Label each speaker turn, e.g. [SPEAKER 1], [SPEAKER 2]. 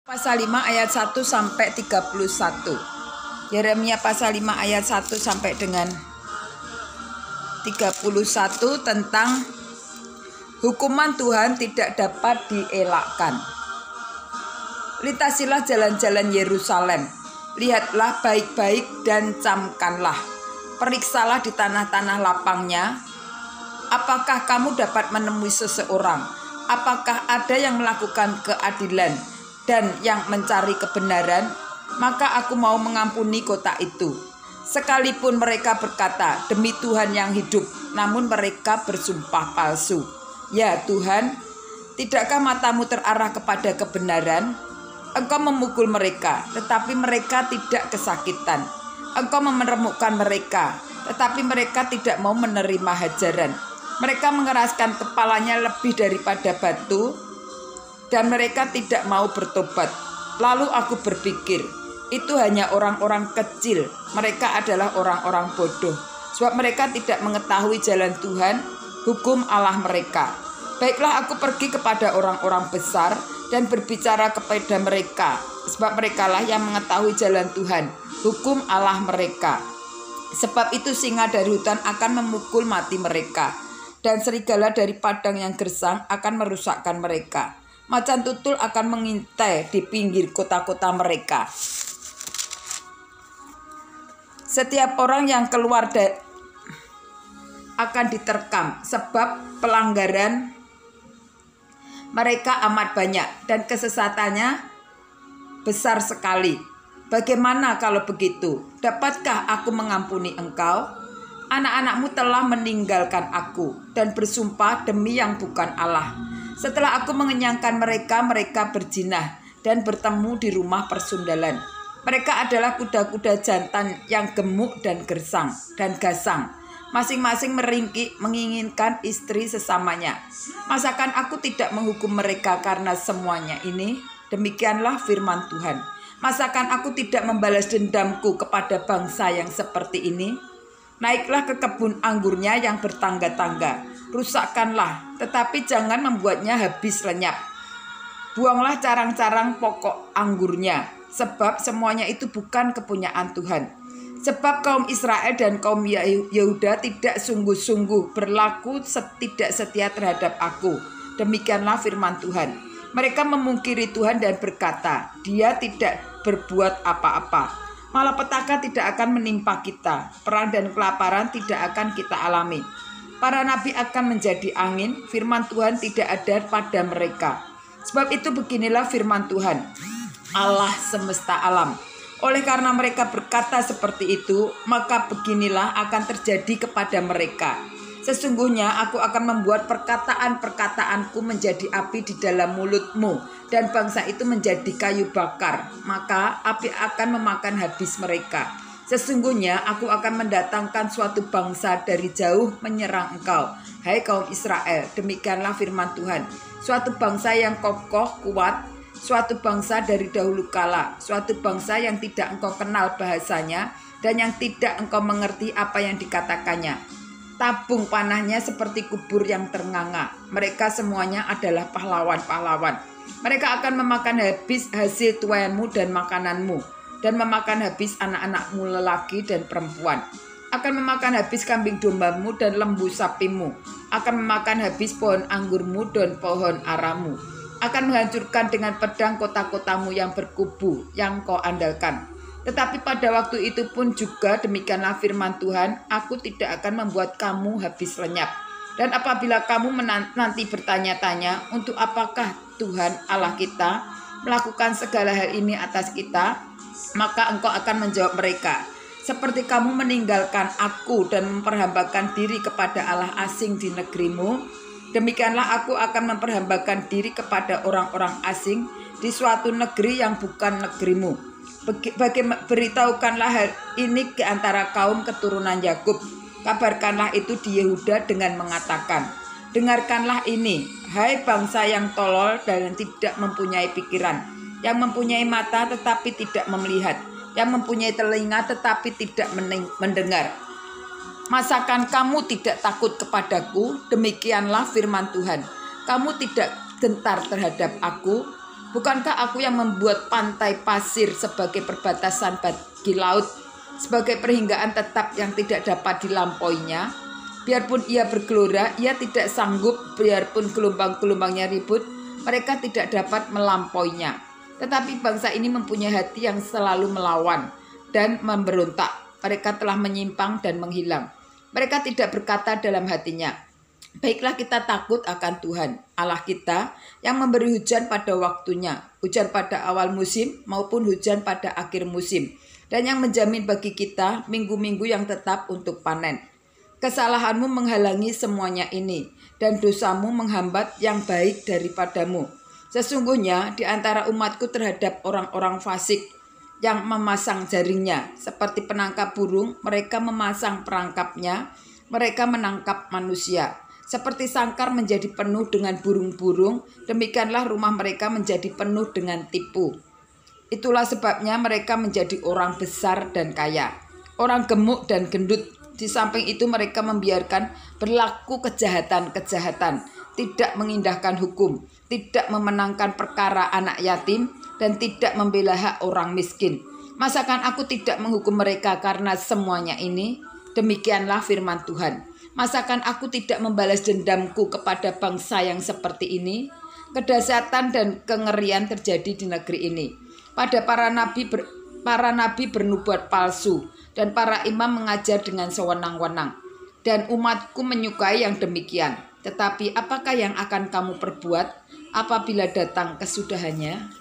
[SPEAKER 1] Pasal 5 ayat 1 sampai 31. Yeremia pasal 5 ayat 1 sampai dengan 31 tentang hukuman Tuhan tidak dapat dielakkan. Lintasilah jalan-jalan Yerusalem, lihatlah baik-baik dan camkanlah. Periksalah di tanah-tanah lapangnya, apakah kamu dapat menemui seseorang? Apakah ada yang melakukan keadilan dan yang mencari kebenaran? Maka aku mau mengampuni kota itu. Sekalipun mereka berkata, demi Tuhan yang hidup, namun mereka bersumpah palsu. Ya Tuhan, tidakkah matamu terarah kepada kebenaran? Engkau memukul mereka, tetapi mereka tidak kesakitan. Engkau memeremukkan mereka, tetapi mereka tidak mau menerima hajaran. Mereka mengeraskan kepalanya lebih daripada batu, dan mereka tidak mau bertobat. Lalu aku berpikir, itu hanya orang-orang kecil, mereka adalah orang-orang bodoh, sebab mereka tidak mengetahui jalan Tuhan, hukum Allah mereka. Baiklah, aku pergi kepada orang-orang besar dan berbicara kepada mereka, sebab merekalah yang mengetahui jalan Tuhan, hukum Allah mereka. Sebab itu singa dari hutan akan memukul mati mereka, dan serigala dari padang yang gersang akan merusakkan mereka. Macan tutul akan mengintai di pinggir kota-kota mereka. Setiap orang yang keluar akan diterkam, sebab pelanggaran mereka amat banyak dan kesesatannya besar sekali. Bagaimana kalau begitu? Dapatkah aku mengampuni engkau? Anak-anakmu telah meninggalkan aku dan bersumpah demi yang bukan Allah. Setelah aku mengenyangkan mereka, mereka berzinah dan bertemu di rumah persundalan. Mereka adalah kuda-kuda jantan yang gemuk dan gersang dan gasang. Masing-masing meringkik menginginkan istri sesamanya. Masakan aku tidak menghukum mereka karena semuanya ini? Demikianlah firman Tuhan. Masakan aku tidak membalas dendamku kepada bangsa yang seperti ini? Naiklah ke kebun anggurnya yang bertangga-tangga, rusakkanlah, tetapi jangan membuatnya habis lenyap. Buanglah carang-carang pokok anggurnya, sebab semuanya itu bukan kepunyaan Tuhan. Sebab kaum Israel dan kaum Yehuda tidak sungguh-sungguh berlaku tidak setia terhadap aku. Demikianlah firman Tuhan. Mereka memungkiri Tuhan dan berkata, Dia tidak berbuat apa-apa. Malapetaka tidak akan menimpa kita, perang dan kelaparan tidak akan kita alami. Para nabi akan menjadi angin, firman Tuhan tidak ada pada mereka. Sebab itu beginilah firman Tuhan, Allah semesta alam. Oleh karena mereka berkata seperti itu, maka beginilah akan terjadi kepada mereka. Sesungguhnya aku akan membuat perkataan-perkataanku menjadi api di dalam mulutmu, dan bangsa itu menjadi kayu bakar, maka api akan memakan habis mereka. Sesungguhnya aku akan mendatangkan suatu bangsa dari jauh menyerang engkau, hai kaum Israel. Demikianlah firman Tuhan. Suatu bangsa yang kokoh kuat, suatu bangsa dari dahulu kala, suatu bangsa yang tidak engkau kenal bahasanya dan yang tidak engkau mengerti apa yang dikatakannya. Tabung panahnya seperti kubur yang ternganga. Mereka semuanya adalah pahlawan-pahlawan. Mereka akan memakan habis hasil tuaianmu dan makananmu, dan memakan habis anak-anakmu lelaki dan perempuan. Akan memakan habis kambing dombamu dan lembu sapimu. Akan memakan habis pohon anggurmu dan pohon aramu. Akan menghancurkan dengan pedang kota-kotamu yang berkubu yang kau andalkan. Tetapi pada waktu itu pun juga demikianlah firman Tuhan, aku tidak akan membuat kamu habis lenyap. Dan apabila kamu nanti bertanya-tanya, untuk apakah Tuhan Allah kita melakukan segala hal ini atas kita? Maka engkau akan menjawab mereka, seperti kamu meninggalkan aku dan memperhambakan diri kepada Allah asing di negerimu, demikianlah aku akan memperhambakan diri kepada orang-orang asing di suatu negeri yang bukan negerimu. Beritahukanlah hal ini ke antara kaum keturunan Yakub. Kabarkanlah itu di Yehuda dengan mengatakan, dengarkanlah ini, hai bangsa yang tolol dan tidak mempunyai pikiran, yang mempunyai mata tetapi tidak melihat, yang mempunyai telinga tetapi tidak mendengar. Masakan kamu tidak takut kepadaku? Demikianlah firman Tuhan. Kamu tidak gentar terhadap aku? Bukankah aku yang membuat pantai pasir sebagai perbatasan bagi laut, sebagai perhinggaan tetap yang tidak dapat dilampauinya? Biarpun ia bergelora, ia tidak sanggup, biarpun gelombang-gelombangnya ribut, mereka tidak dapat melampauinya. Tetapi bangsa ini mempunyai hati yang selalu melawan dan memberontak. Mereka telah menyimpang dan menghilang. Mereka tidak berkata dalam hatinya, baiklah kita takut akan Tuhan, Allah kita yang memberi hujan pada waktunya, hujan pada awal musim maupun hujan pada akhir musim, dan yang menjamin bagi kita minggu-minggu yang tetap untuk panen. Kesalahanmu menghalangi semuanya ini, dan dosamu menghambat yang baik daripadamu. Sesungguhnya di antara umatku terhadap orang-orang fasik yang memasang jaringnya, seperti penangkap burung, mereka memasang perangkapnya, mereka menangkap manusia. Seperti sangkar menjadi penuh dengan burung-burung, demikianlah rumah mereka menjadi penuh dengan tipu. Itulah sebabnya mereka menjadi orang besar dan kaya, orang gemuk dan gendut. Di samping itu mereka membiarkan berlaku kejahatan-kejahatan, tidak mengindahkan hukum, tidak memenangkan perkara anak yatim, dan tidak membela hak orang miskin. Masakan aku tidak menghukum mereka karena semuanya ini? Demikianlah firman Tuhan. Masakan aku tidak membalas dendamku kepada bangsa yang seperti ini? Kedahsyatan dan kengerian terjadi di negeri ini. Pada para nabi bernubuat palsu, dan para imam mengajar dengan sewenang-wenang. Dan umatku menyukai yang demikian. Tetapi apakah yang akan kamu perbuat apabila datang kesudahannya?